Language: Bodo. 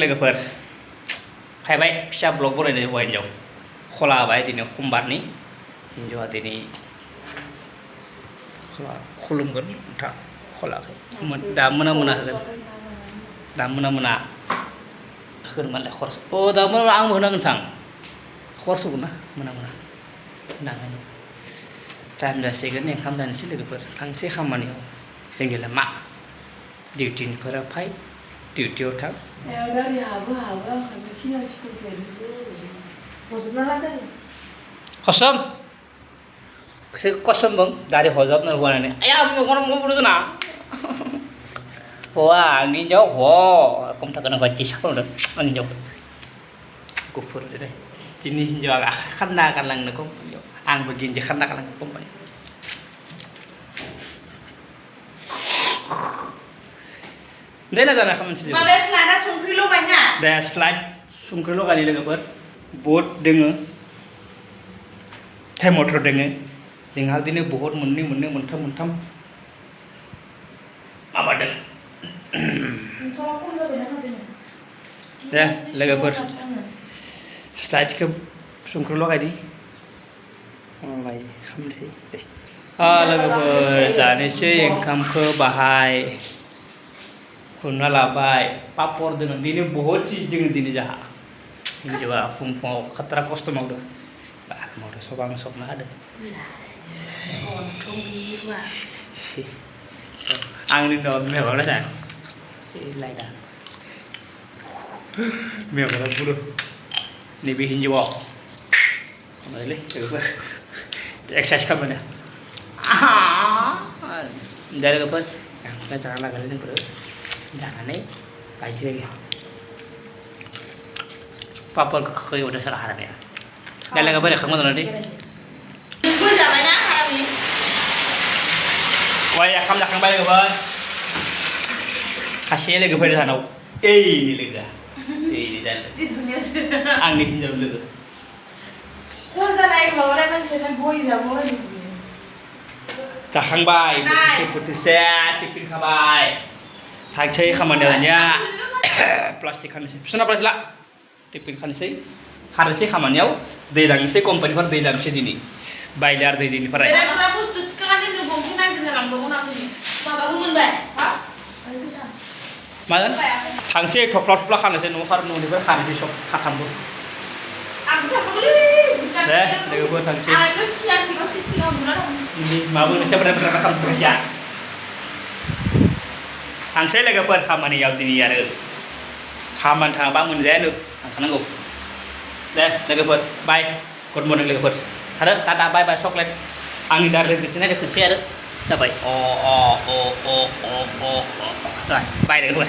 लोगोफोर फैबाय फिसा ब्लग बनायनो हौवा हिन्जाव खला होबाय दिनै समबारनि हिन्जावा दिनै खुलुमगोन नोंथां खलाखौ दा मोना मोना होगोन दा मोना मोना होगोन मालाय खरस दा मोना आंबो होनांगोन सां खरस होगोन ना मोना मोना होनांगोन टाइम जासिगोन ओंखाम जानोसै लोगोफोर थांसै खामानियाव जोंनिला मा डिउटिनिफ्राय फै डिउटियाव थां कसम कसम bang dari hozab na huwa na ayah mo kono mo buru na huwa ni jauh ho kom tak kena baca siapa udah ani jauh kufur deh jini jauh agak kena kalang na kom ang begin je kena kalang kom deh na jana kamu sendiri Mabes slide sungkri lo banyak deh slide sungkri lo kali lagi ber boat dengan teh motor dengan जोंहा दिनै बहुत मोननै मोनथाम माबादों दे लोगोफोर स्लाइड्सखौ संख्रि लगायदि लाय खालामनोसै लोगोफोर जानोसै ओंखामखौ बाहाय खुरना लाबाय पापर दङ दिनै बहुत चीज दङ दिनै जाहा हिन्जावा फुङाव खाथ्रा खस्थ' मावदों मावदों सब आं सबना होदों आंनि उनाव मेगना जाया लायदा मेगना बुरो नैबे हिन्जावाव माबालै लोगोफोर एक्सारसाइज खालामो दा लोगोफोर दा जाना लागोन जोंफोर जानानै गायसै पापरखौ खोखौ एवदों सोर हाराया दा लोगोफोर एखांबा दं दे wah ya kamu jangan balik kawan kasih lagi pada sana ini lega ini jalan angin jauh lega kau jangan lagi bawa lagi masih kan boy jamu lagi cakang bay putih set tipin kabay thang chơi kamarnya plastik kan sih sana plastik lah tipin kan sih harus sih kamarnya delang sih company per delang sih dini bayar di dini per Malan, tangsi thopla khanase no khar no nibar khanase sok khatambu. Deh, lego tangsi. Ini mabu ni benar-benar kham bersya. Tangsi lego per khamani yaw dini ya re. Khaman thang ba mun je nu, khana go. Deh, lego per bye. Good morning lego per. Thada tata bye bye sok let. Angin dari sini ada kunci ada. Rồi, bye được rồi.